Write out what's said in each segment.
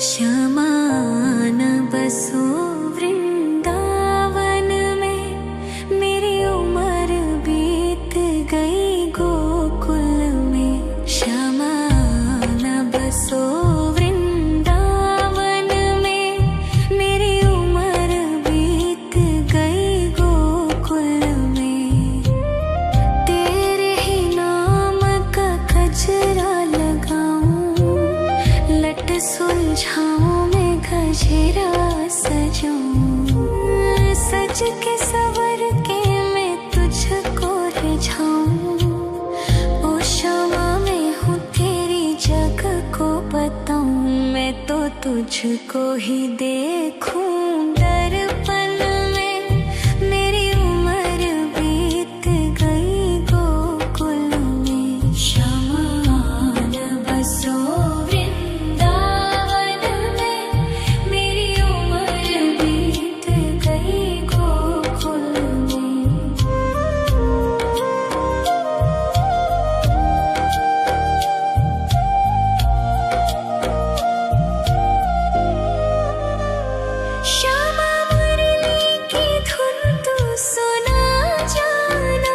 श्यामा न बसो वृंदावन में, मेरी उम्र बीत गई गोकुल में। श्यामा न बसो वृंदावन में, मेरी उम्र बीत गई गोकुल में। तेरे ही नाम का गजरा लगाऊं, लट सुलझाऊं मैं गजरा सजाऊं। सज के सवर के मैं तुझको रिझाऊं। ओ श्यामा मैं हूँ तेरी जग को बताऊं। मैं तो तुझको ही देखूं दर्पण में, मेरी उम्र बीत गई गोकुल में। श्यामा न बसो वृंदावन में, मेरी उम्र बीत गई गोकुल में। श्यामा मुरली की धुन तू सुना जाना,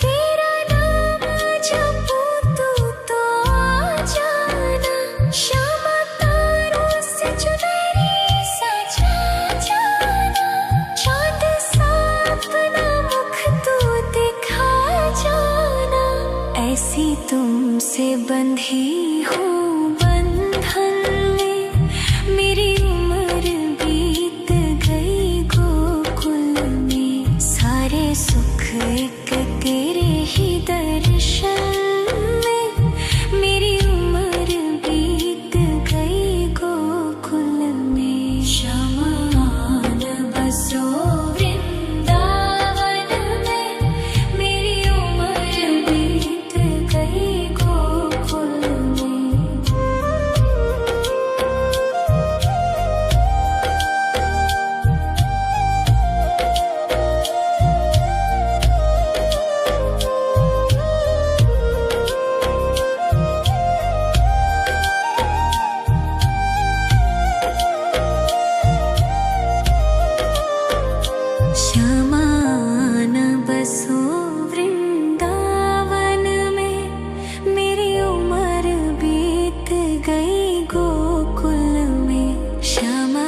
तेरा नाम जपूं तू तो आ जाना। श्यामा तारों से चुनरी सजा जाना, चाँद सा अपना मुख तू दिखा जाना। ऐसी तुमसे बंधी हूँ बंधन में, मेरी उम्र बीत गई गोकुल में। सारे सुख एक तेरे ही दर्शन में, मेरी उम्र बीत गई गोकुल में। श्यामा न बसो वृंदावन में, मेरी उम्र बीत गई गोकुल में। श्यामा न बसो वृंदावन में, मेरी उम्र बीत गई गोकुल में। श्यामा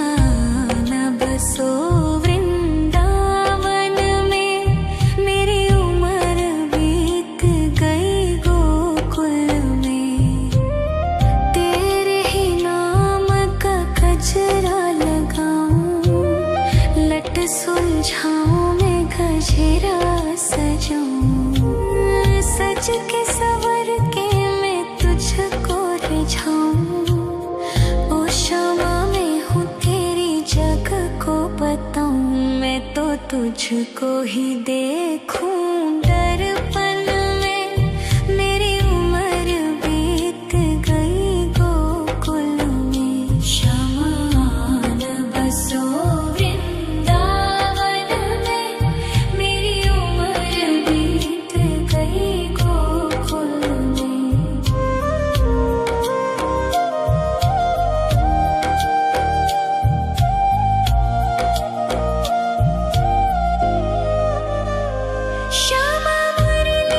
न बसो वृंदावन में, मेरी उम्र बीत गई गोकुल में। तेरे ही नाम का गजरा लगाऊं, लट सुलझाऊं मैं गजरा सजाऊं। सज के सवर के मैं तुझको रिझाऊं। ओ श्यामा मैं हूँ तेरी जग को बताऊं। मैं तो तुझको ही देखूं दर्पण में, मेरी उम्र बीत गई गोकुल में। श्यामा न बसो वृंदावन में, मेरी उम्र बीत गई गोकुल में। श्यामा मुरली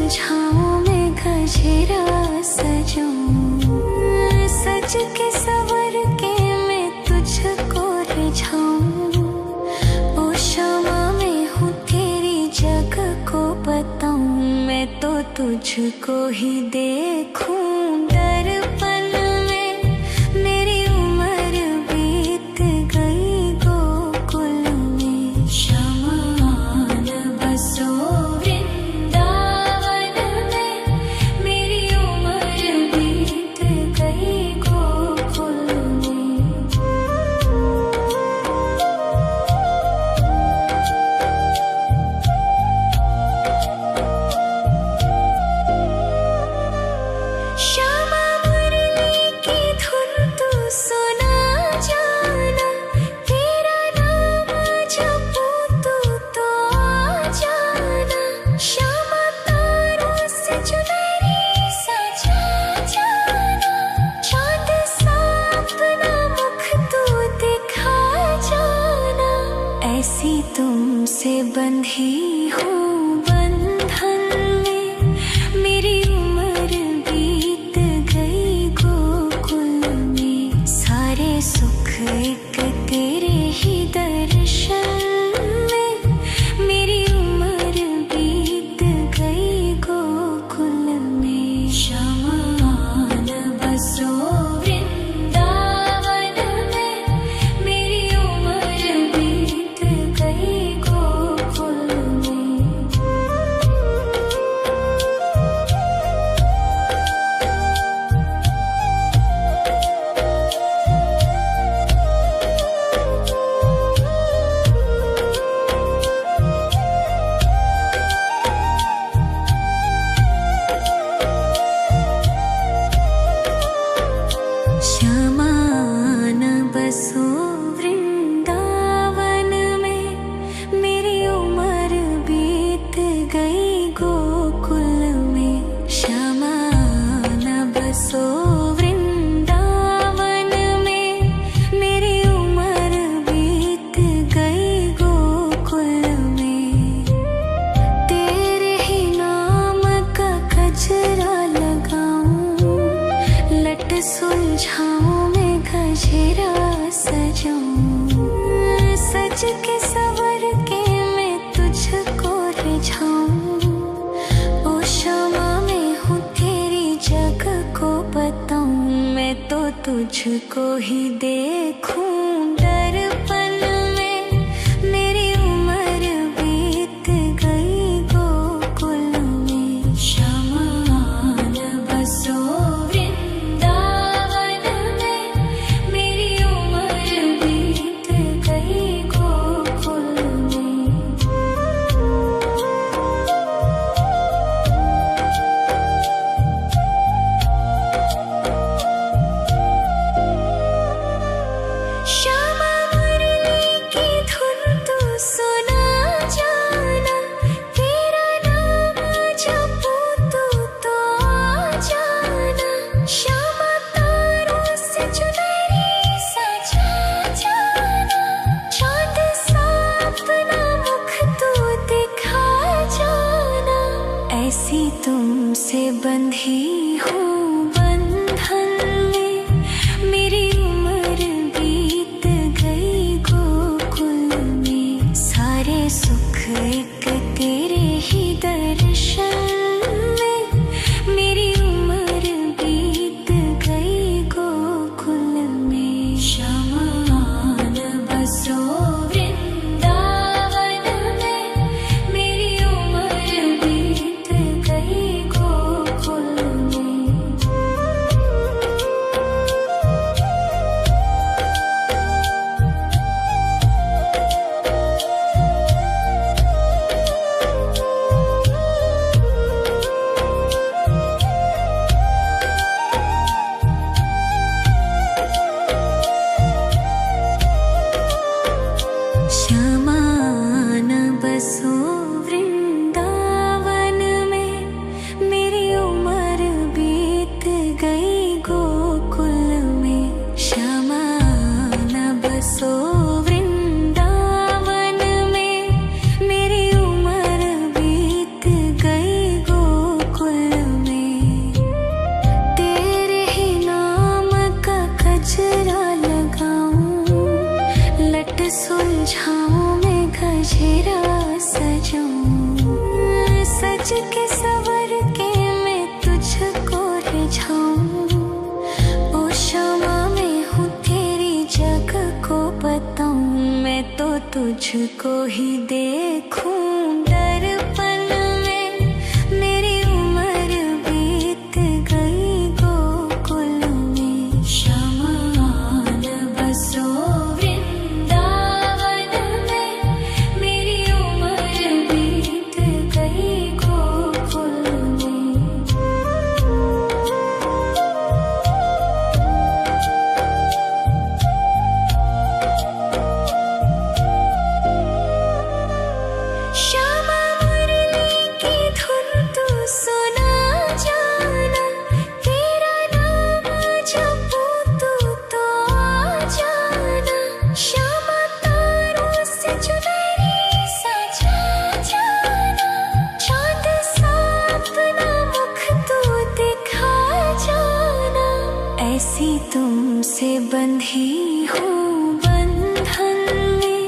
सुलझाऊं मैं गजरा सजाऊं, सज के सवर के मैं तुझको रिझाऊं। ओ शमा मैं हूँ तेरी जग को बताऊं, मैं तो तुझको ही देखूं दर्पण में। मेरी उम्र बीत गई गोकुल में, शमान बसो वृंदावन में। मेरी उम्र बीत गई गोकुल में। श्यामा मुरली की धुन तू सुना जाना, तेरा नाम जपूं तू तो आ जाना। श्यामा तारों से चुनरी सजा जाना, चांद सा अपना मुख तू दिखा जाना। ऐसी तुमसे बंधी हूँ बंधन में, मेरी उम्र बीत गई गोकुल में। सारे सुख एक तेरे ही दर्शन में, मेरी उम्र बीत गई गोकुल में। शमान बसो वृंदावन में, मेरी उम्र बीत गई गोकुल में। श्यामान बसो वृंदावन में, मेरी उम्र बीत गई गोकुल में। श्यामान बसो वृंदावन में, मेरी उम्र बीत गई गोकुल में। तेरे ही नाम का गजरा लगाऊं, लट सुलझाऊं मैं गजरा सजाऊं। सज के सवर के मैं तुझको रिझाऊं। ओ शमा मैं हूँ तेरी जग को बताऊं, मैं तो तुझको ही देखूं दर्पण में। मेरी उम्र बीत गई गोकुल में। शमान बसो वृंदावन में, मेरी उम्र बीत गई गोकुल में। श्यामा मुरली की धुन तू सुना जाना, तेरा नाम जपूं तू तो आ जाना। श्यामा तारों से चुनरी सजा जाना, चांद सा अपना मुख तू दिखा जाना। ऐसी तुमसे बंधी हूँ बंधन में, मेरी उम्र बीत गई गोकुल में। सारे सुख एक तेरे ही दर्शन में, मेरी उम्र बीत गई गोकुल में। शमान बसो वृंदावन में, मेरी उम्र बीत गई गोकुल में। सजाऊं, सज के सवर के मैं तुझको रिझाऊं। ओ क्षमा मैं हूँ तेरी जग को बताऊं, मैं तो तुझको ही देखूं। दर्पण में मेरी उम्र बीत गई गोकुल में, शमान बसो वृंदावन में, मेरी उम्र बीत गई गोकुल में। श्यामा मुरली की धुन तू सुना जाना, तेरा नाम जपूं तो आ जाना। श्यामा तारों से चुनरी सजा जाना, चांद सा अपना मुख तू दिखा जाना। ऐसी तुमसे बंधी हूँ बंधन में,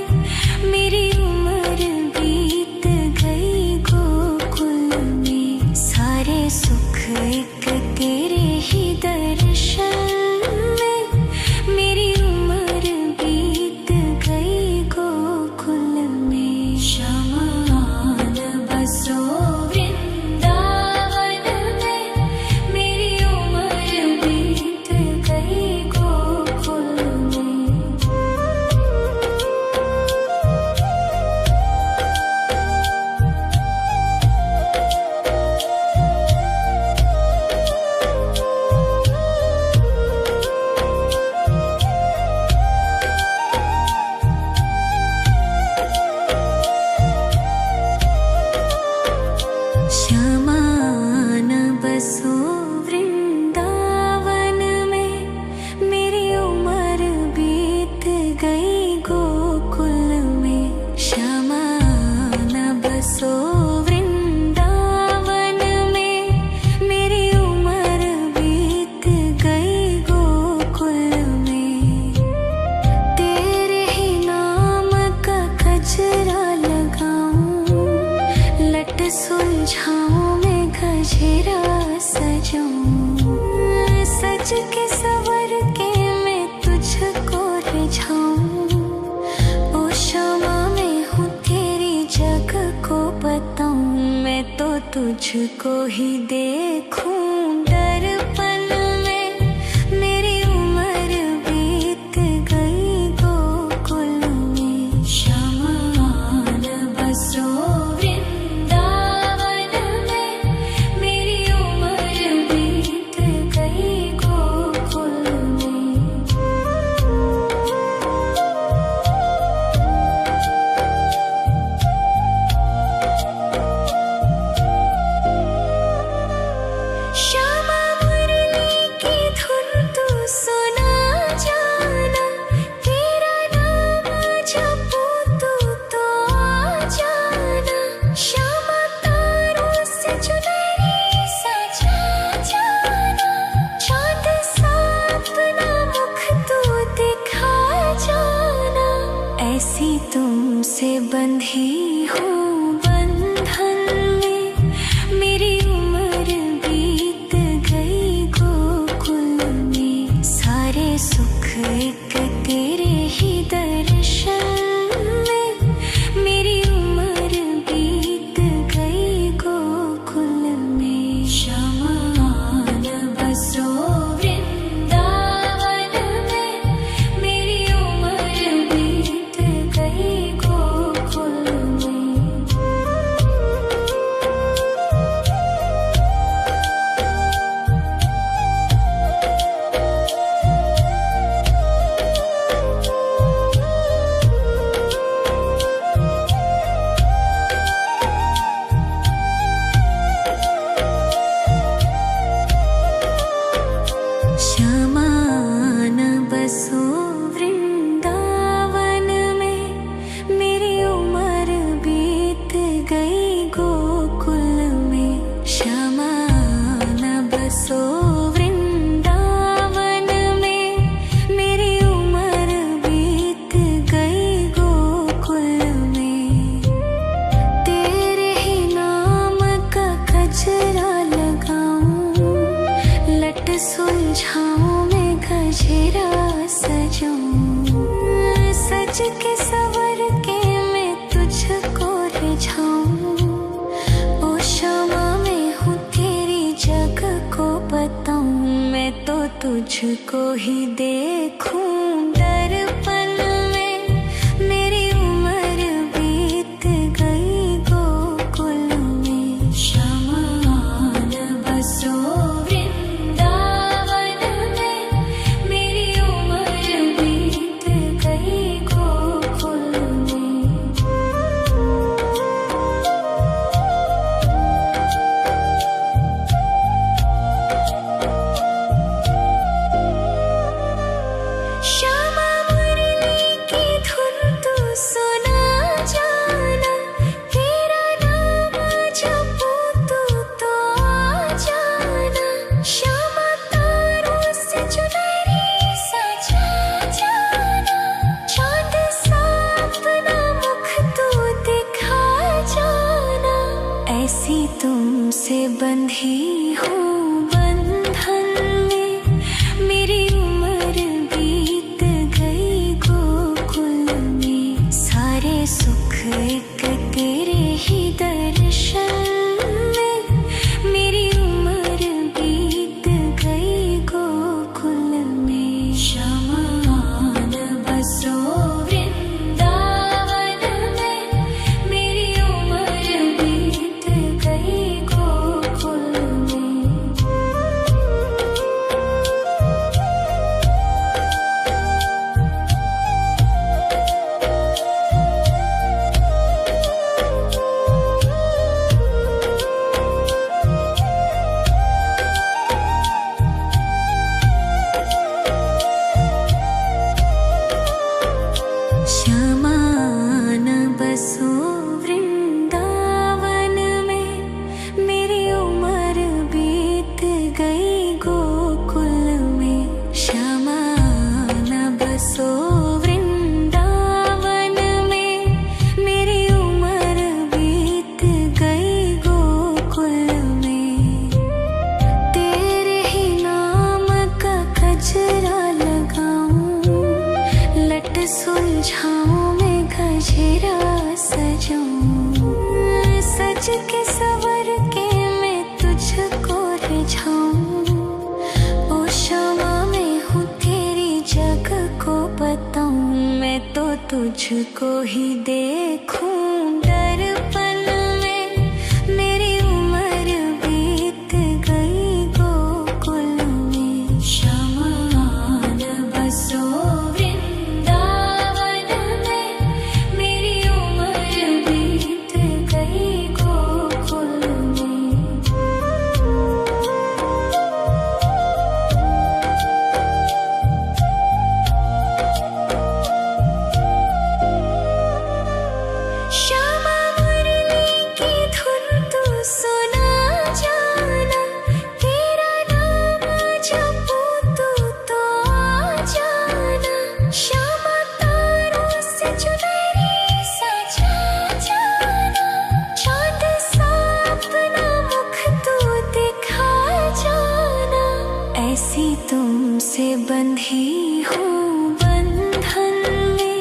मेरी उम्र बीत गई गोकुल में। सारे सुख एक तेरे ही दर्शन में, मेरी उम्र बीत गई गोकुल में। शमान बसो वृंदावन में, मेरी उम्र बीत गई गोकुल में। श्यामान बसो वृंदावन में, मेरी उम्र बीत गई गोकुल में। श्यामान बसो वृंदावन में, मेरी उम्र बीत गई गोकुल में। तेरे ही नाम का गजरा लगाऊं, लट सुलझाऊं मैं गजरा सजाऊं। सज के सवर के मैं तुझको रिझाऊं। ओ क्षमा मैं हूँ तेरी जग को बताऊं, मैं तो तुझको ही देखूं। दर्पण में मेरी उम्र बीत गई गोकुल में। शमान बसो वृंदावन में, मेरी उम्र बीत गई गोकुल में। श्यामा मुरली की धुन तू सुना जाना, तेरा नाम जपूं तो आ जाना। श्यामा तारों से चुनरी सजा जाना, चांद सा अपना मुख तू दिखा जाना। ऐसी तुमसे बंधी हूँ बंधन में, मेरी उम्र बीत गई गोकुल में। सारे सुख एक तेरे ही दर्शन में, मेरी उम्र बीत गई गोकुल में। शमान बसो वृंदावन में, मेरी उम्र बीत गई गोकुल में। के सवर के मैं तुझको रिझाऊं। ओ क्षमा मैं हूँ तेरी जग को बताऊं। मैं तो तुझको ही देखूं दर्पण में। मेरी उम्र बीत गई गोकुल में। श्यामान बसो वृंदावन में। मेरी उम्र बीत गई गोकुल में। श्यामा मुरली की धुन तू सुना जाना। तेरा नाम जपूं तू तो आ जाना। श्यामा तारों से चुनरी सजा जाना। चाँद सा अपना मुख तू दिखा जाना। ऐसी तुमसे बंधी हूँ बंधन में। मेरी उम्र बीत गई गोकुल में। सारे सुख एक तेरे ही दर्शन में। मेरी उम्र बीत गई गोकुल में। श्यामान बसो वृंदावन में। मेरी उम्र बीत गई गोकुल में। श्यामान बसो वृंदावन में। मेरी उम्र बीत गई गोकुल में। श्यामान बसो वृंदावन में। मेरी उम्र बीत गई गोकुल में। तेरे ही नाम का गजरा लगाऊं। लट सुलझाऊं मैं गजरा सजाऊं। सज के सवर के मैं तुझको रिझाऊं। ओ क्षमा मैं हूँ तेरी जग को बताऊं। मैं तो तुझको ही देखूं दर्पण में। मेरी उम्र बीत गई गोकुल में। श्यामान बसो वृंदावन में। मेरी उम्र बीत गई गोकुल में। श्यामा मुरली की धुन तू सुना जाना। तेरा नाम जपूं तू तो आ जाना। श्यामा तारों से चुनरी सजा जाना। चाँद सा अपना मुख तू दिखा जाना। ऐसी तुमसे बंधी हूँ बंधन में।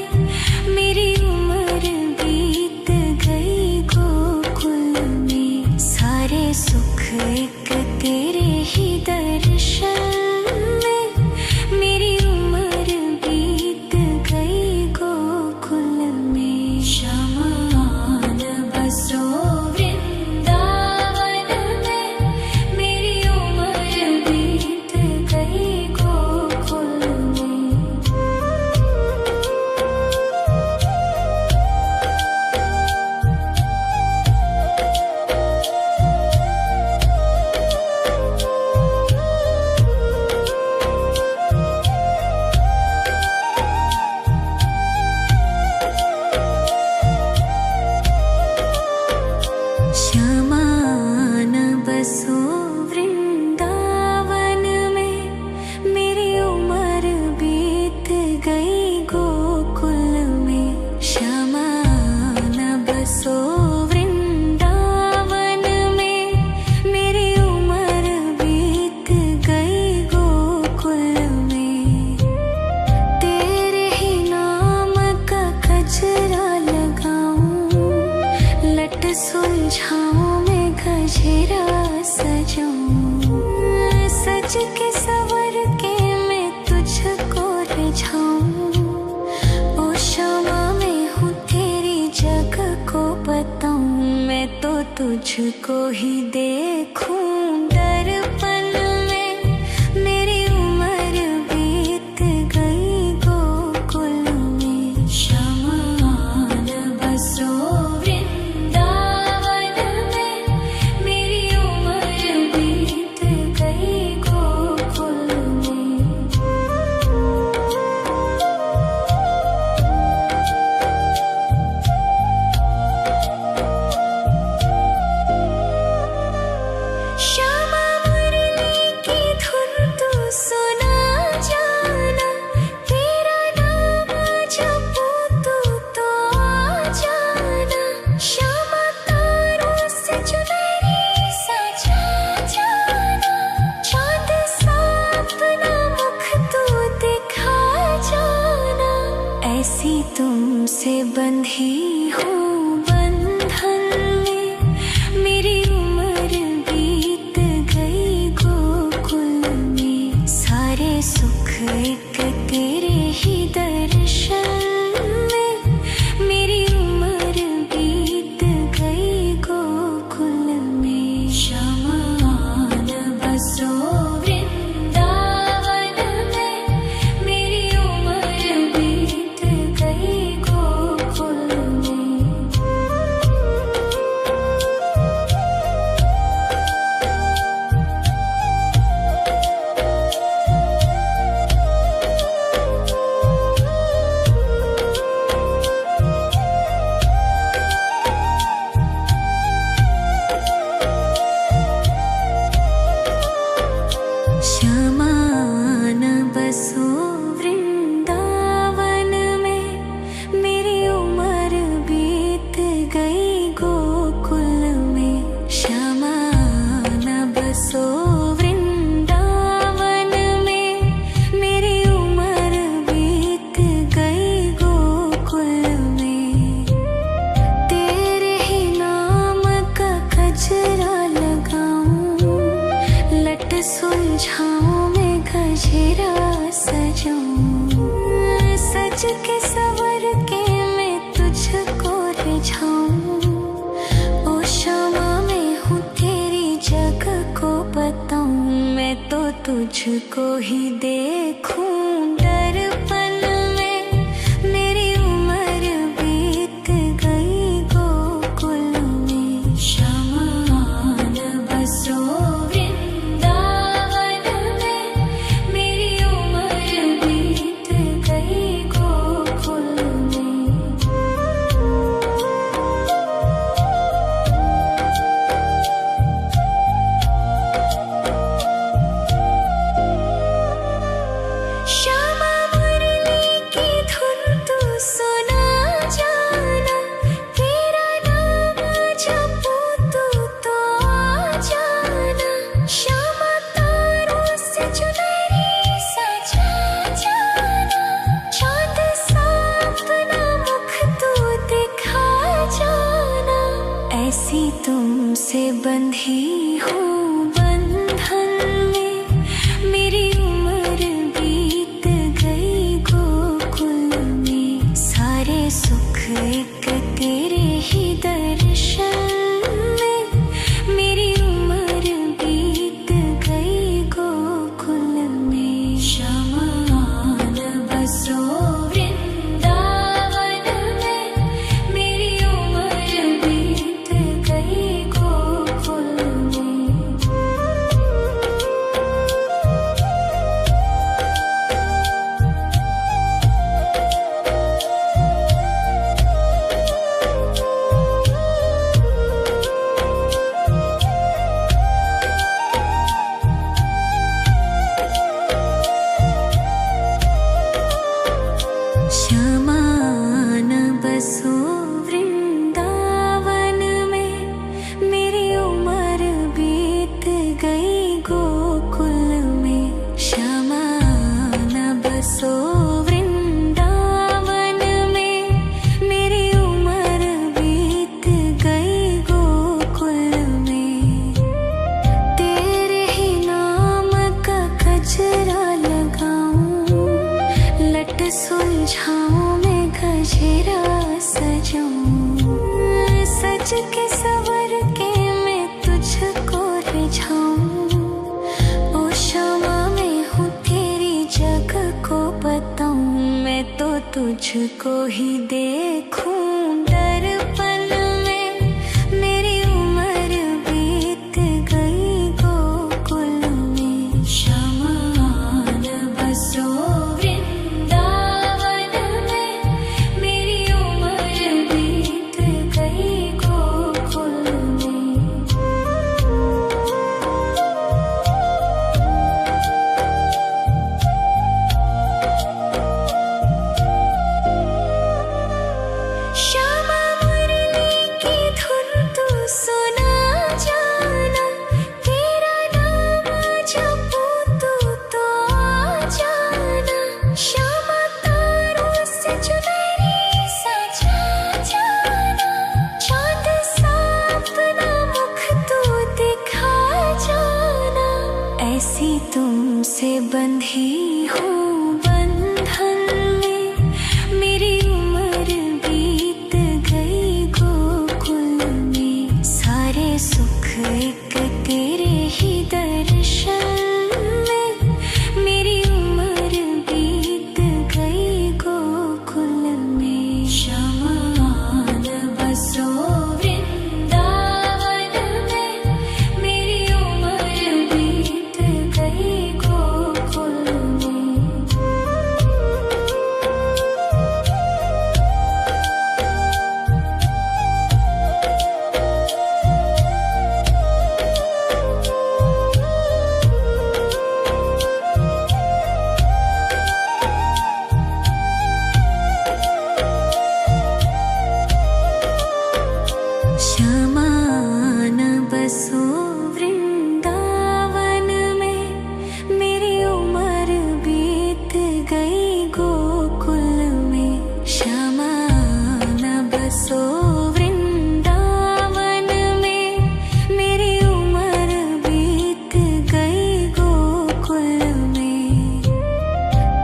मेरी उम्र बीत गई गोकुल में। सारे सुख एक तेरे ही दर्शन में। मेरी उम्र बीत गई गोकुल में। श्यामान बसो वृंदावन में। मेरी उम्र बीत गई गोकुल में। लट सुलझाऊं मैं गजरा सजाऊं, सज के सवर के मैं तुझको रिझाऊं। ओ शामा मैं हूँ तेरी जग को बताऊं, मैं तो तुझको ही देखूं दर्पण में। मेरी उम्र बीत गई गोकुल में, शमान बसो वृंदावन में। मेरी उम्र बीत गई गोकुल में। श्यामा मुरली की धुन तू सुना जाना, तेरा नाम जपूं तो आ जाना। श्यामा तारों से चुनरी सजा जाना, चांद सा अपना मुख तू दिखा जाना। ऐसी तुमसे बंधी हूँ बंधन में, मेरी उम्र बीत गई गोकुल में। सारे सुख एक तेरे ही दर्शन में, मेरी उम्र बीत गई गोकुल में। शमान बसो वृंदावन में, मेरी उम्र बीत गई गोकुल में। शमान बसो वृंदावन में, मेरी उम्र बीत गई गोकुल में। शमान बसो वृंदावन में, मेरी उम्र बीत गई गोकुल में। तेरे ही नाम का गजरा लगाऊं, लट सुलझाऊं मैं गजरा सजाऊं, सज के सवर के मैं तुझको रिझाऊं। ओ शामा मैं हूँ तेरी जग को बताऊं, मैं तो तुझको ही देखूं दर्पण में। मेरी उम्र बीत गई गोकुल में। शमान बसो वृंदावन में, मेरी उम्र बीत गई गोकुल में। श्यामा मुरली की धुन तू सुना जाना, तेरा नाम जपूं तो आ जाना। श्यामा तारों से चुनरी सजा जाना, चांद सा अपना मुख तू दिखा जाना। ऐसी तुमसे बंधी हूँ बंधन में, मेरी उम्र बीत गई गोकुल में। सारे सुख एक तेरे ही दर्शन में, मेरी उम्र बीत गई गोकुल में। शमान बसो वृंदावन में, मेरी उम्र बीत गई गोकुल में। सज के सवर के मैं तुझको रिझाऊं। ओ क्षमा मैं हूँ तेरी जग को बताऊं। मैं तो तुझको ही देखूं दर्पण में। मेरी उम्र बीत गई गोकुल में। श्यामान बसो वृंदावन में। मेरी उम्र बीत गई गोकुल में। श्यामा मुरली की धुन तू सुना जाना। तेरा नाम जपूं तो आ जाना। श्यामा तारों से चुनरी सजा जाना। चांद सा अपना मुख तू दिखा जाना। ऐसी तुमसे बंधी हूँ बंधन में। मेरी उम्र बीत गई गोकुल में। सारे सुख एक तेरे ही दर्शन में। मेरी उम्र बीत गई गोकुल में। श्यामान बसो वृंदावन में। मेरी उम्र बीत गई गोकुल में। श्यामान बसो वृंदावन में। मेरी उम्र बीत गई गोकुल में। श्यामान बसो वृंदावन में। मेरी उम्र बीत गई गोकुल में।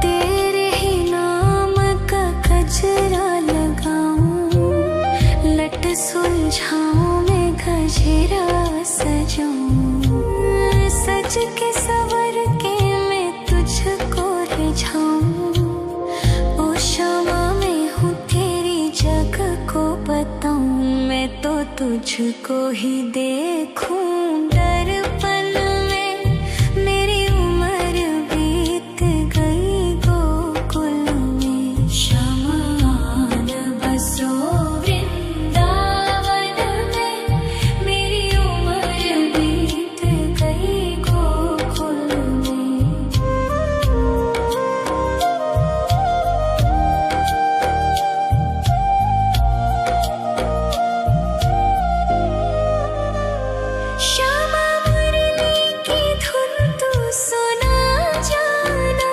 तेरे ही नाम का गजरा लगाऊं। लट सुलझाऊं मैं गजरा सजाऊं। सज के सवर के मैं तुझको रिझाऊं। ओ क्षमा मैं हूँ तेरी जग को बताऊं। मैं तो तुझको ही देखूं दर्पण में। मेरी उम्र बीत गई गोकुल में। श्यामान बसो वृंदावन में। मेरी उम्र बीत गई गोकुल में। श्यामा मुरली की धुन तू सुना जाना।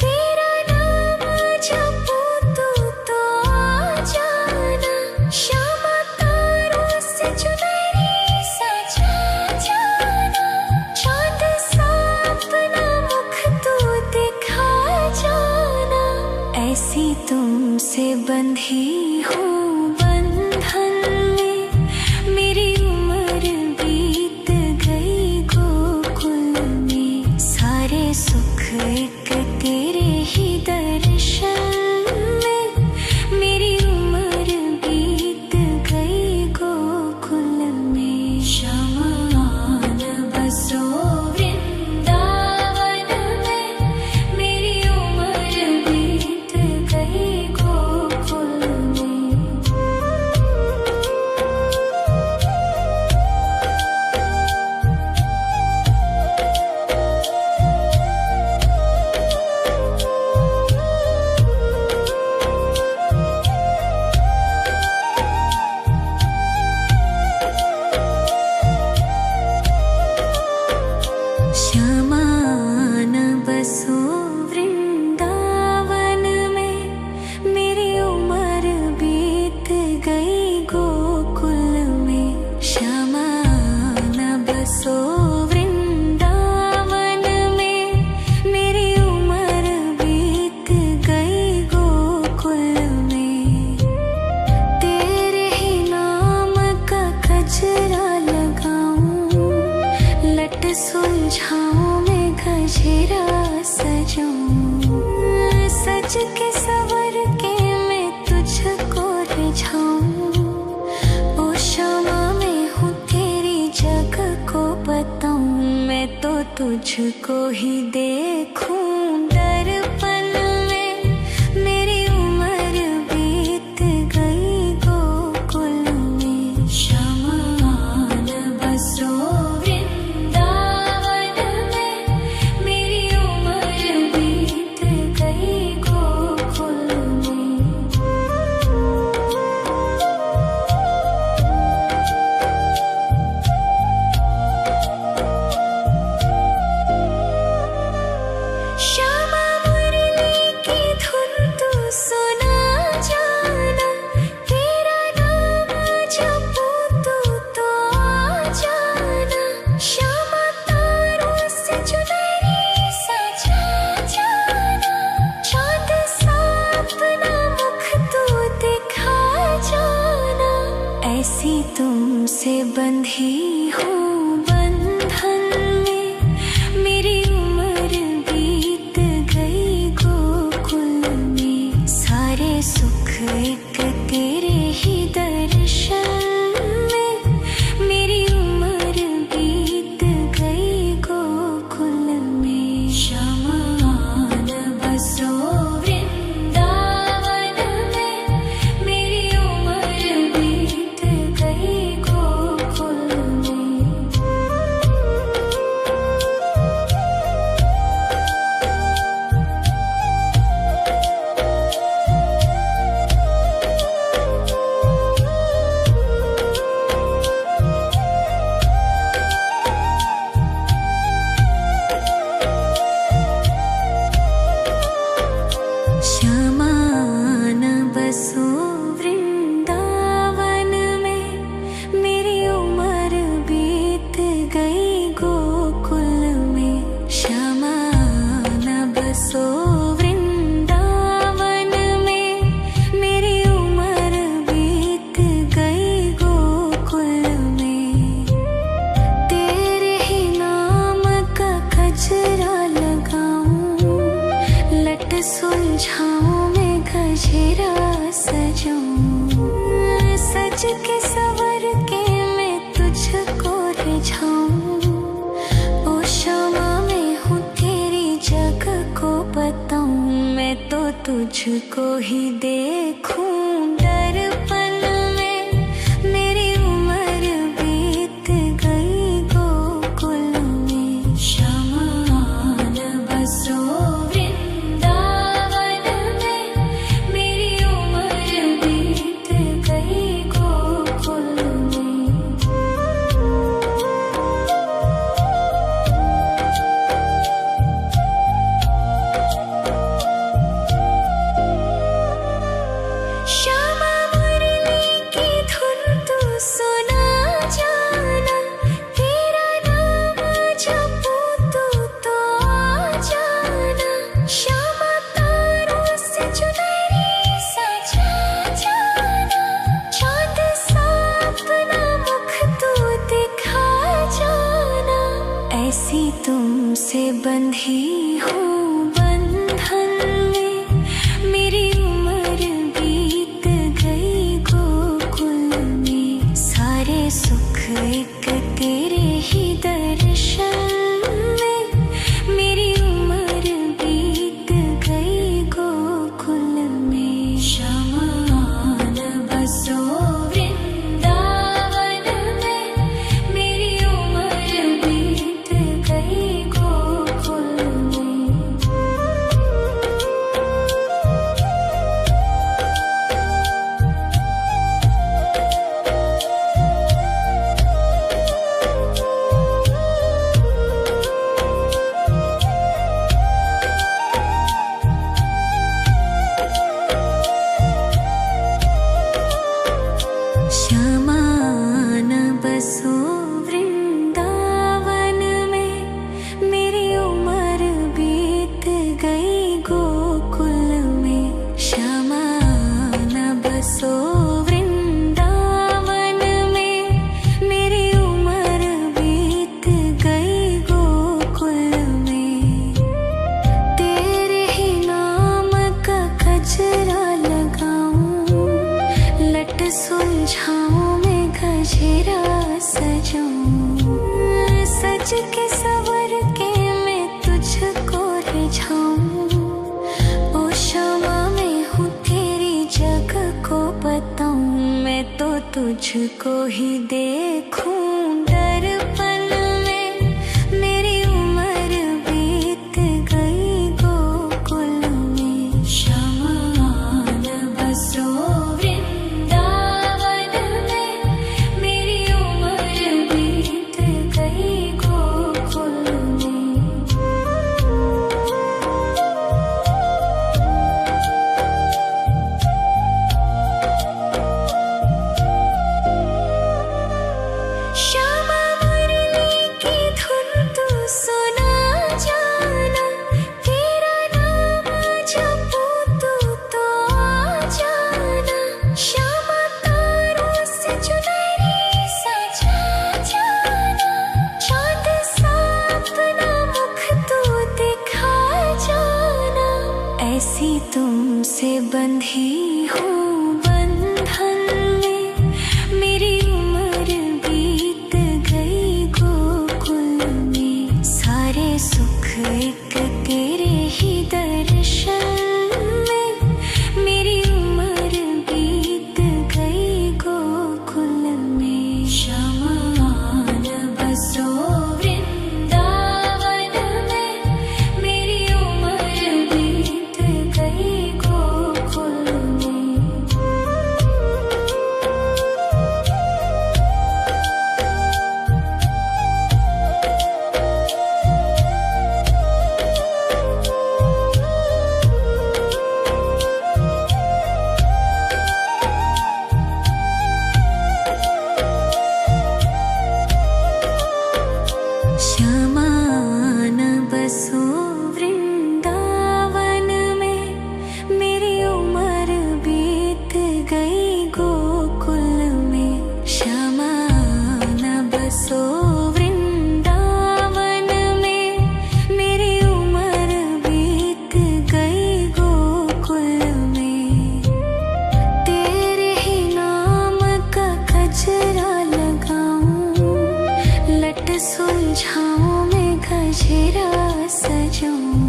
तेरा नाम जपूं तो आ जाना। श्यामा तारों से चुनरी सजा जाना। चांद सा अपना मुख तू दिखा जाना। ऐसी तुमसे बंधी हूँ बंधन में। मेरी उम्र बीत गई गोकुल में। सारे सुख एक तेरे ही दर्शन में। मेरी उम्र बीत गई गोकुल में। श्यामान बसो वृंदावन में। मेरी उम्र बीत गई गोकुल में। गजरा सजाऊं, सज के सवर के मैं तुझको रिझाऊं। ओ शामा मैं हूँ तेरी जग को बताऊं, मैं तो तुझको ही देखूं दर्पण में। मेरी उम्र बीत गई गोकुल में, श्यामा आन बसो वृंदावन में। मेरी उम्र बीत गई गोकुल में। श्यामा मुरली की धुन तू सुना जाना, तेरा नाम जपूं तो आ जाना। श्यामा तारों से चुनरी सजा जाना, चाँद सा अपना मुख तू दिखा जाना। ऐसी तुमसे बंधी हूँ बंधन में, मेरी उम्र बीत गई गोकुल में। सारे सुख एक तेरे ही दर्शन में, मेरी उम्र बीत गई गोकुल में। श्यामा आन बसो वृंदावन में, मेरी उम्र बीत गई गोकुल में। श्यामा आन बसो वृंदावन में, मेरी उम्र बीत गई गोकुल में। श्यामा आन बसो वृंदावन में, मेरी उम्र बीत गई गोकुल में। तेरे ही नाम का गजरा लगाऊं, लट सुलझाऊं मैं गजरा सजाऊं। सज के सवर के मैं तुझको रिझाऊं। ओ शामा मैं हूँ तेरी जग को बताऊं, मैं तो तुझको ही देखूं दर्पण में। मेरी उम्र बीत गई गोकुल में। श्यामा आन बसो वृंदावन में, मेरी उम्र बीत गई गोकुल में। श्यामा मुरली की धुन तू सुना जाना, तेरा नाम जपूं तो आ जाना। श्यामा तारों से चुनरी सजा जाना, चाँद सा अपना मुख तू दिखा जाना। ऐसी तुमसे बंधी हूँ बंधन में, मेरी उम्र बीत गई गोकुल में। सारे सुख एक तेरे ही दर्शन में, मेरी उम्र बीत गई गोकुल में। श्यामा आन बसो वृंदावन में, मेरी उम्र बीत गई गोकुल में। सज के सवर के मैं तुझको रिझाऊं। ओ क्षमा मैं हूँ तेरी जग को बताऊं। मैं तो तुझको ही देखूं दर्पण में। मेरी उम्र बीत गई गोकुल में। श्यामान बसो वृंदावन में। मेरी उम्र बीत गई गोकुल में। श्यामा मुरली की धुन तू सुना जाना। तेरा नाम जपूं तू तो आ जाना। श्यामा तारों से चुनरी सजा जाना। चांद सा अपना मुख तू दिखा जाना। ऐसी तुमसे बंधी हूँ बंधन में। मेरी उम्र बीत गई गोकुल में। सारे सुख एक तेरे ही दर्शन में। मेरी उम्र बीत गई गोकुल में। श्यामान बसो वृंदावन में। मेरी उम्र बीत गई गोकुल में। श्यामान बसो वृंदावन में। मेरी उम्र बीत गई गोकुल में। श्यामान बसो वृंदावन में। मेरी उम्र बीत गई गोकुल में। तेरे ही नाम का गजरा लगाऊं। लट सुलझाऊं मैं गजरा सजाऊं।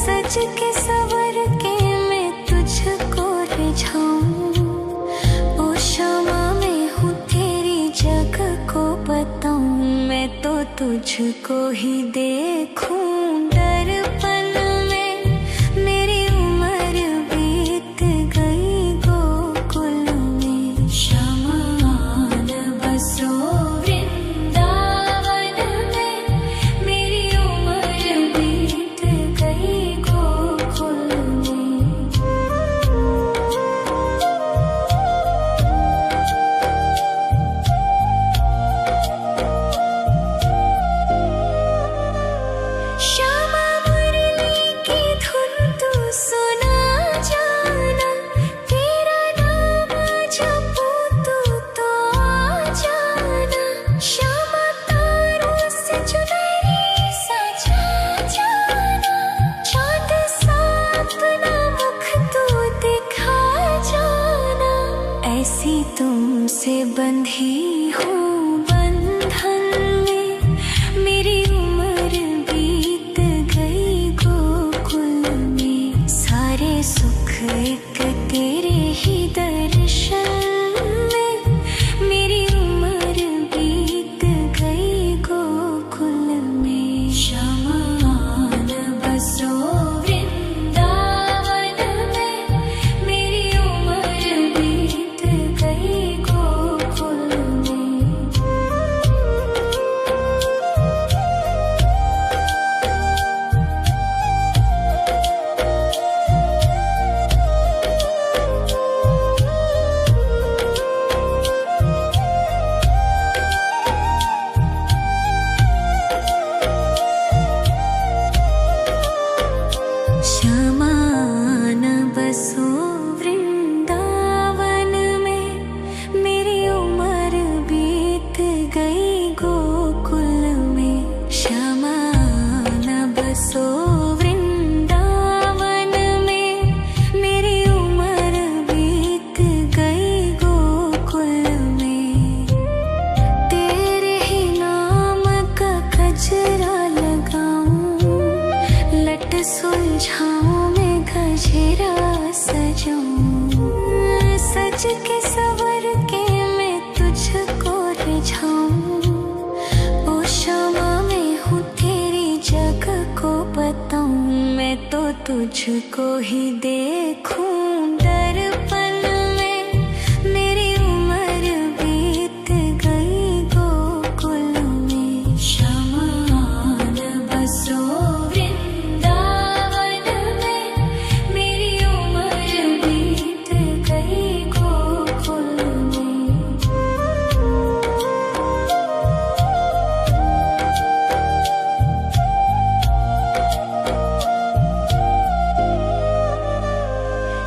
सज के सवर के मैं तुझको रिझाऊं। ओ क्षमा मैं हूँ तेरी जग को बताऊं। मैं तो तुझको ही देखूं दर्पण में। मेरी उम्र बीत गई गोकुल में। श्यामान बसो वृंदावन में। मेरी उम्र बीत गई गोकुल में। श्यामा मुरली सुलझाऊं मैं गजरा सजाऊं, सज के सवर के मैं तुझको रिझाऊं। ओ शमा मैं हूँ तेरी जग को बताऊं, मैं तो तुझको ही देखूं दर्पण में। मेरी उम्र बीत गई गोकुल में, शमान बसो वृंदावन में। मेरी उम्र बीत गई गोकुल में।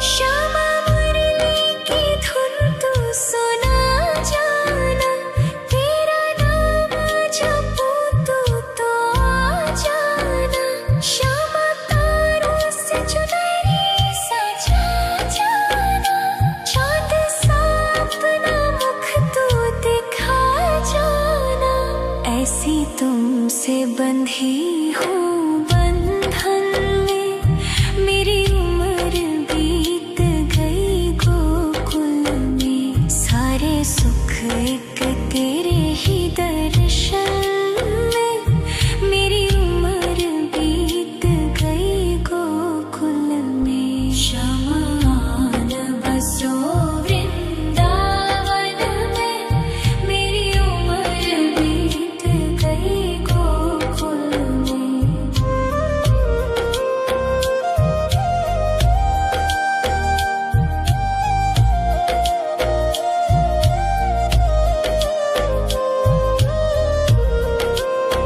श्यामा मुरली की धुन तू सुना जाना, तेरा नाम जपूं तो आ जाना। श्यामा तारों से चुनरी सजा जाना, चाँद सा अपना मुख तू दिखा जाना। ऐसी तुमसे बंधी हूँ बंधन में, मेरी उम्र बीत गई गोकुल में। सारे सुख एक तेरे ही दर्शन में, मेरी उम्र बीत गई गोकुल में। शमान बसो वृंदावन में, मेरी उम्र बीत गई गोकुल में।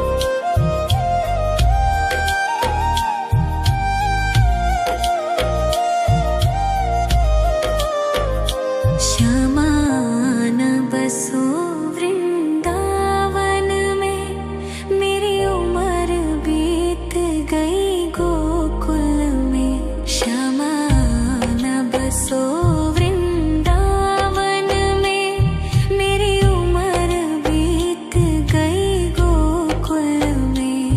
शमान बसो वृंदावन में, मेरी उम्र बीत गई गोकुल में। शमान बसो वृंदावन में, मेरी उम्र बीत गई गोकुल में।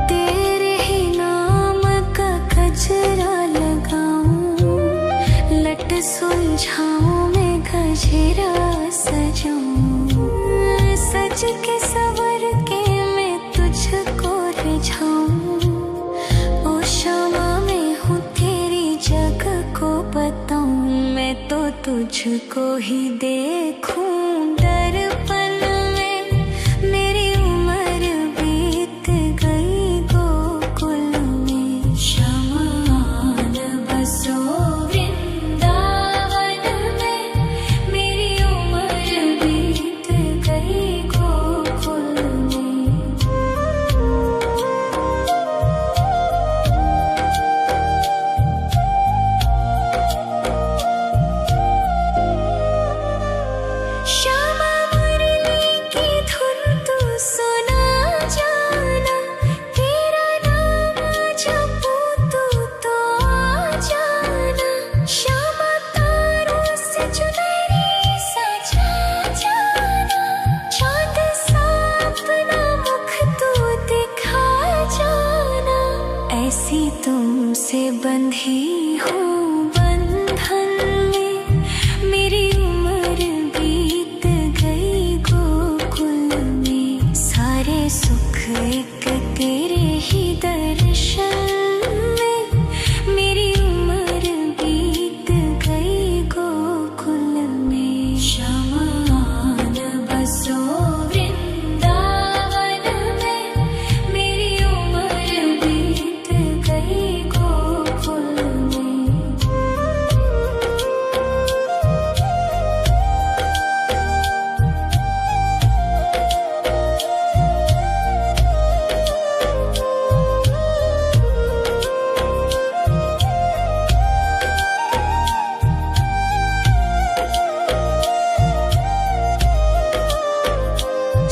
तेरे ही नाम का गजरा लगाऊं, लट सुलझाऊं मैं गजरा सजाऊं। सज के सवर के मैं तुझको रिझाऊं। ओ शमा मैं हूँ तेरी जग को बताऊं, मैं तो तुझको ही देखूं दर्पण में। मेरी उम्र बीत गई गोकुल में। शमान बसो वृंदावन में, मेरी उम्र बीत गई गोकुल में। श्यामा मुरली की धुन तू सुना जाना, तेरा नाम जपूं तो आ जाना। श्यामा तारों से चुनरी सजा जाना, चाँद सा अपना मुख तू दिखा जाना। ऐसी तुमसे बंधी हूँ बंधन में, मेरी उम्र बीत गई गोकुल में। सारे सुख एक तेरे ही दर्शन में, मेरी उम्र बीत गई गोकुल में। शमान बसो वृंदावन में, मेरी उम्र बीत गई गोकुल में।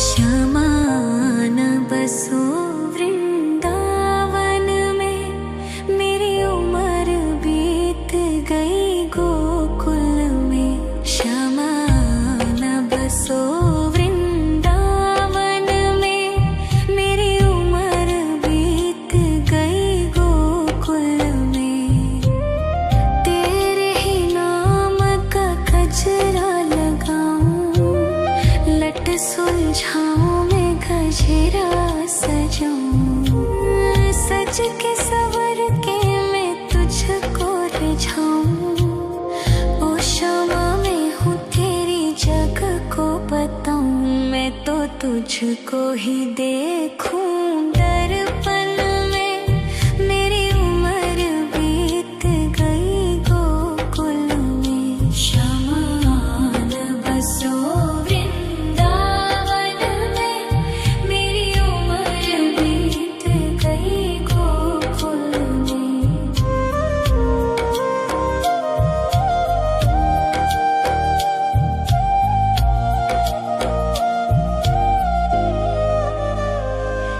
शमान बसो वृंदावन में, मेरी उम्र बीत गई गोकुल में। शमान बसो वृंदावन में, मेरी उम्र बीत गई गोकुल सुलझाऊं मैं गजरा सजाऊं, सज के सवर के मैं तुझको रिझाऊं। ओ शमा मैं हूँ तेरी जग को बताऊं, मैं तो तुझको ही देखूं दर्पण में। मेरी उम्र बीत गई गोकुल में, शमा न बसो वृंदावन में। मेरी उम्र बीत गई गोकुल में।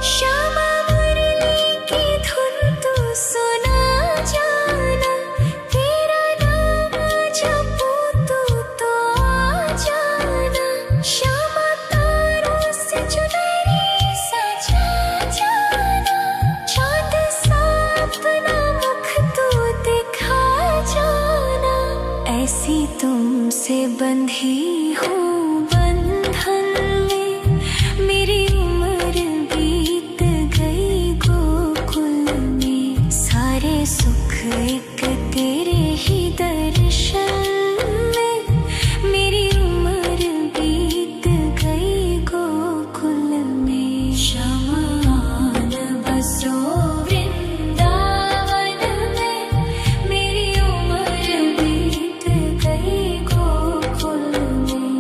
श्यामा मुरली की धुन तू सुना जाना, तेरा नाम जपूं तो आ जाना। श्यामा तारों से चुनरी सजा जाना, चाँद सा अपना मुख तू दिखा जाना। ऐसी तुमसे बंधी हूँ बंधन में, मेरी उम्र बीत गई गोकुल में। सारे सुख एक तेरे ही दर्शन में, मेरी उम्र बीत गई गोकुल में। शमा न बसो वृंदावन में, मेरी उम्र बीत गई गोकुल में।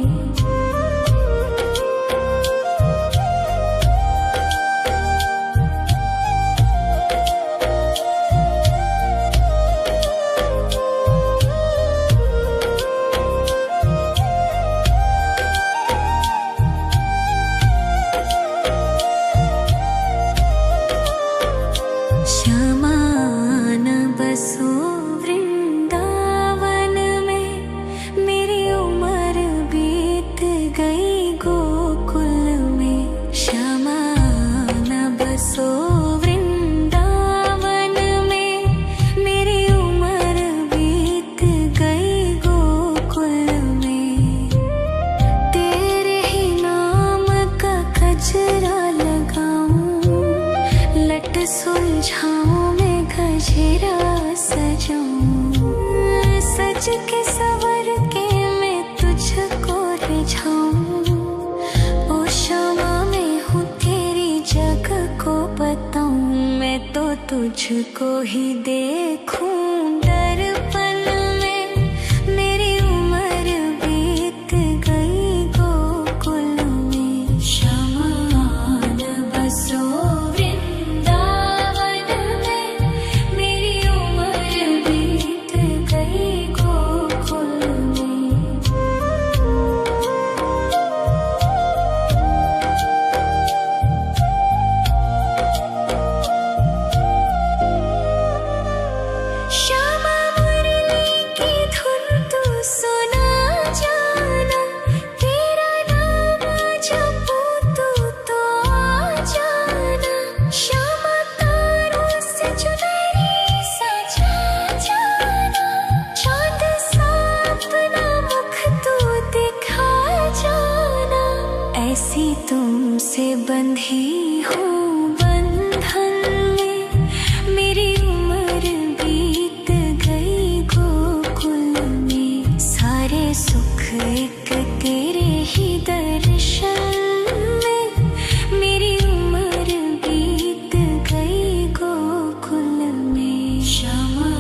श्यामा न बसो वृंदावन में, मेरी उम्र बीत गई गोकुल में। श्यामा न बसो वृंदावन में, मेरी उम्र बीत गई गोकुल में। तेरे ही नाम का गजरा लगाऊं, लट सुलझाऊं मैं गजरा सजाऊं। सज के सवर के मैं तुझको रिझाऊं। ओ शमा मैं हूँ तेरी जग को बताऊं, मैं तो तुझको ही देखूं दर्पण में। मेरी उम्र बीत गई गोकुल में। शमा न बसो वृंदावन में, मेरी उम्र बीत गई गोकुल में। श्यामा मुरली की धुन तू सुना जाना, तेरा नाम जपूं तो आ जाना। श्यामा तारों से चुनरी सजा जाना, चाँद सा अपना मुख तू दिखा जाना। ऐसी तुमसे बंधी हूँ बंधन में, मेरी उम्र बीत गई गोकुल में। सारे सुख एक तेरे ही दर्शन में, मेरी उम्र बीत गई गोकुल में। शमा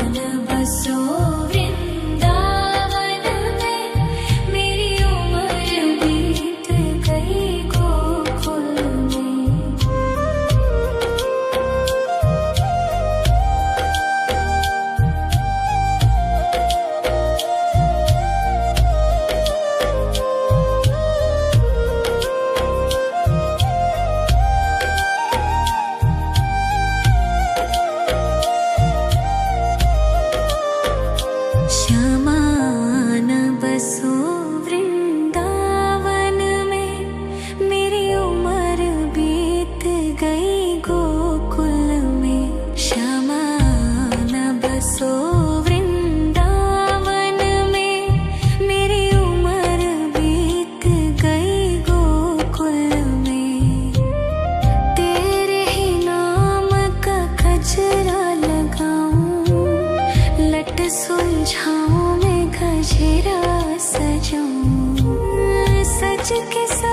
न बसो वृंदावन में, मेरी उम्र बीत गई गोकुल में।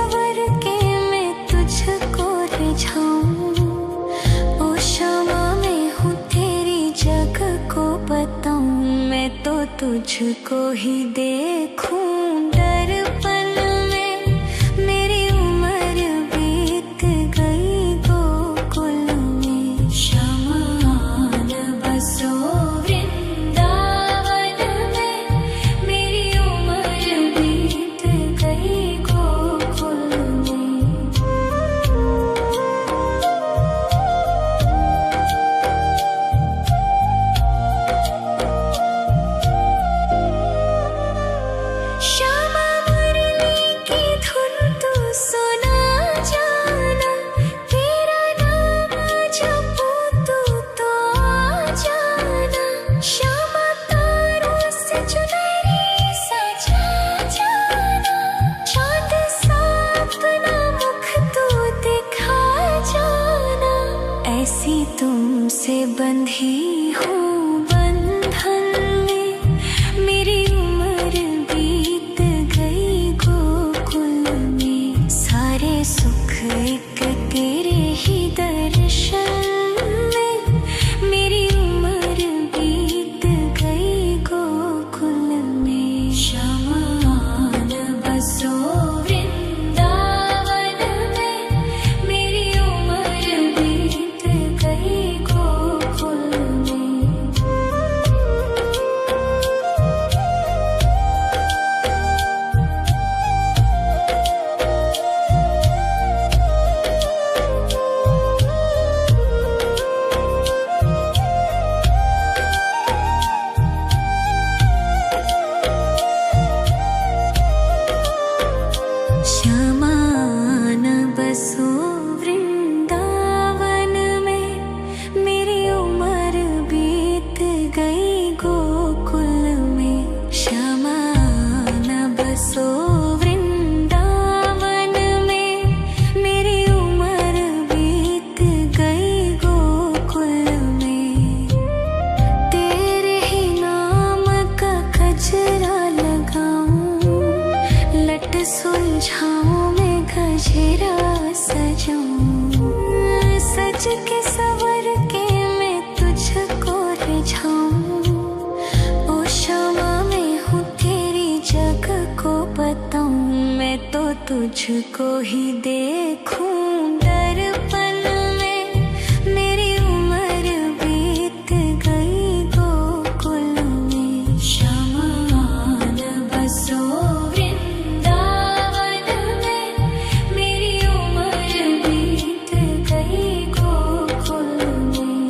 सवर के मैं तुझको रिझाऊं। ओ क्षमा मैं हूँ तेरी जग को बताऊं। मैं तो तुझको ही देखूं दर्पण में। मेरी उम्र बीत गई गोकुल में। श्यामान बसो वृंदावन में। मेरी उम्र बीत गई गोकुल में। श्यामा मुरली की धुन तू सुना जाना। तेरा नाम जपूं तू तो आ जाना। श्यामा तारों से चुनरी सजा जाना। चाँद सा अपना मुख तू दिखा जाना। ऐसी तुमसे बंधी हूँ बंधन में। मेरी उम्र बीत गई गोकुल में। सारे सुख एक तेरे ही दर्शन में। मेरी उम्र बीत गई गोकुल में। श्यामान बसो वृंदावन में। मेरी उम्र बीत गई गोकुल में। श्यामान बसो वृंदावन में। मेरी उम्र बीत गई गोकुल में। श्यामान बसो वृंदावन में। मेरी उम्र बीत गई गोकुल में। तेरे ही नाम का गजरा लगाऊं। लट सुलझाऊं मैं गजरा सजाऊं। सज के सवर के मैं तुझको रिझाऊं। ओ क्षमा मैं हूँ तेरी जग को बताऊं। मैं तो तुझको ही देखूं दर्पण में। मेरी उम्र बीत गई गोकुल में। श्यामान बसो वृंदावन में। मेरी उम्र बीत गई गोकुल में।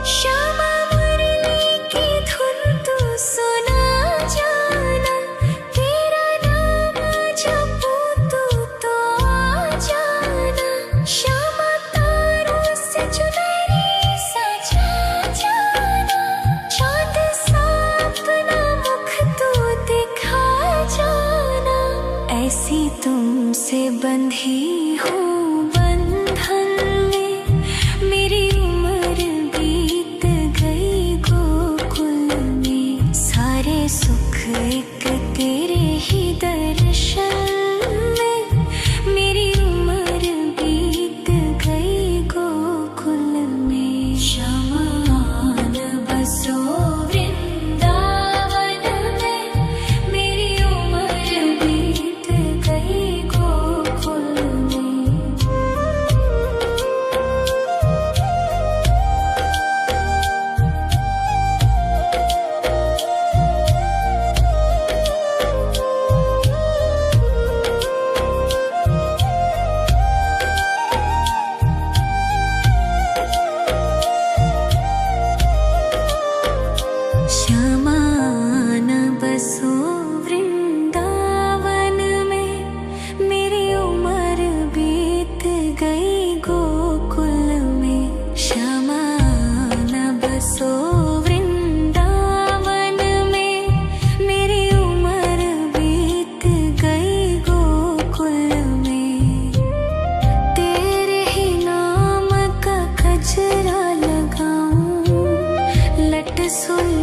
श्यामा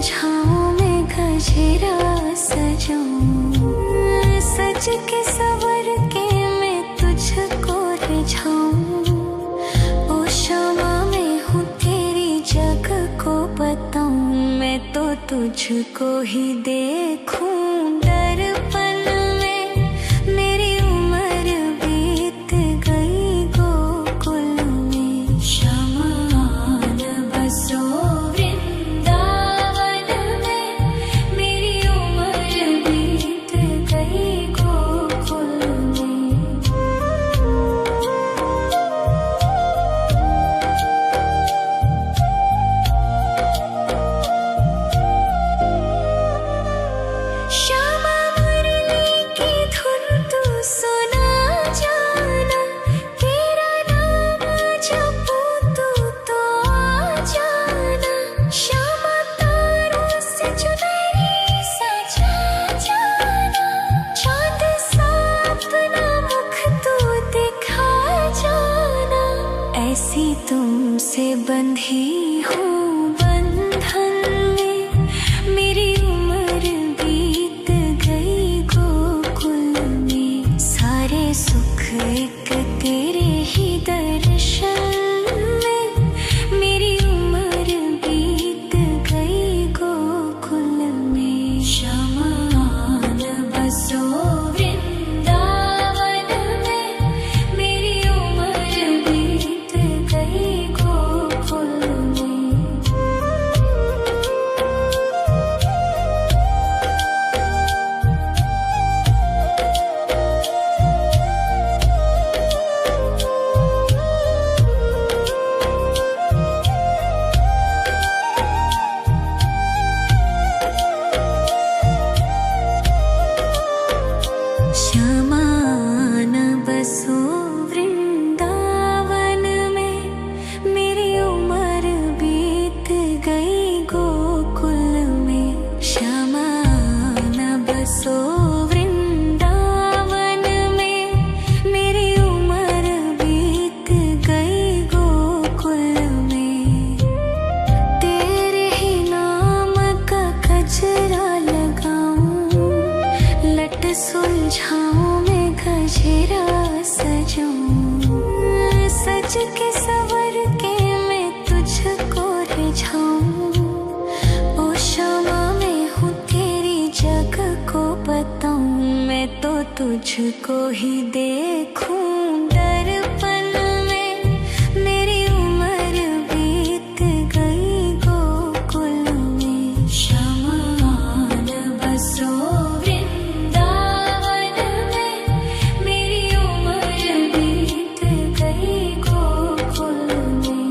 सुलझाऊं मैं गजरा सजाऊं, सज के सवर के मैं तुझको रिझाऊं। ओ शमा मैं हूँ तेरी जग को बताऊं, मैं तो तुझको ही देखूं। दर्पण में मेरी उम्र बीत गई गोकुल में, शमान बसो वृंदावन में, मेरी उम्र बीत गई गोकुल में। श्यामा मुरली की धुन तू सुना जाना, तेरा नाम जपूं तो आ जाना। श्यामा तारों से चुनरी सजा जाना, चाँद सा अपना मुख तू दिखा जाना। ऐसी तुमसे बंधी हूँ बंधन में, मेरी उम्र बीत गई गोकुल में। सारे सुख एक तेरे ही दर्शन में, मेरी उम्र बीत गई गोकुल में। शमान बसो वृंदावन में, मेरी उम्र बीत गई गोकुल में। शमान बसो वृंदावन में, मेरी उम्र बीत गई गोकुल में। शमान बसो वृंदावन में, मेरी उम्र बीत गई गोकुल में। तेरे ही नाम का गजरा लगाऊं, लट सुलझाऊं मैं गजरा सजाऊं, सज के सवर के मैं तुझको रिझाऊं। ओ शमा मैं हूँ तेरी जग को बताऊं, मैं तो तुझको ही देखूं। दर्पण में मेरी उम्र बीत गई गोकुल में, शमान बसो वृंदावन में, मेरी उम्र बीत गई गोकुल में।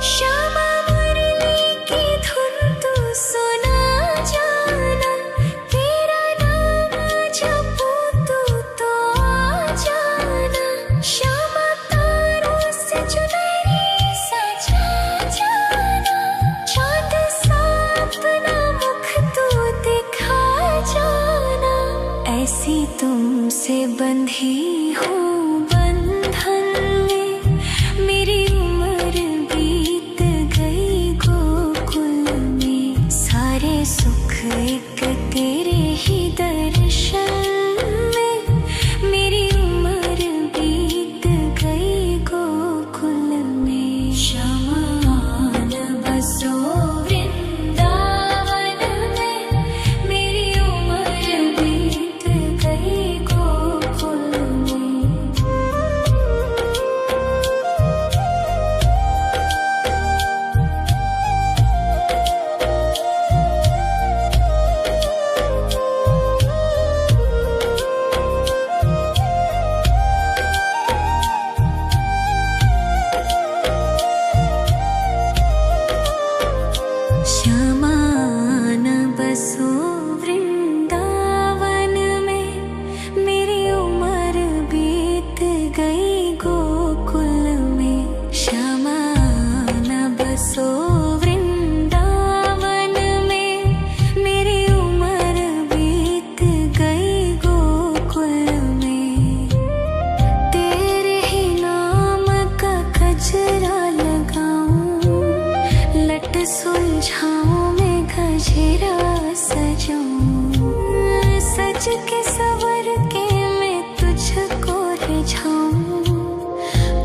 श्यामा मुरली की धुन तू सुना जाना, तेरा नाम जपूं तो आ जाना। श्यामा तारों से चुनरी सजा जाना, चाँद सा अपना मुख तू दिखा जाना। ऐसी तुमसे बंधी हूँ बंधन में, मेरी उम्र बीत गई गोकुल में। सारे सुख एक तेरे ही दर्शन में, मेरी उम्र बीत गई गोकुल में। शमान बसो वृंदावन में, मेरी उम्र बीत गई गोकुल में। जाऊं, सज के सवर के मैं तुझको रिझाऊं।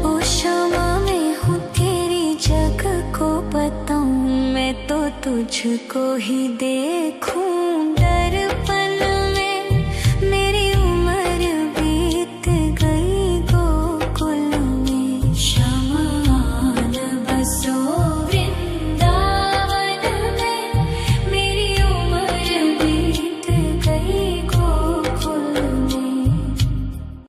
ओ शमा मैं हूँ तेरी जग को बताऊं, मैं तो तुझको ही देखूं।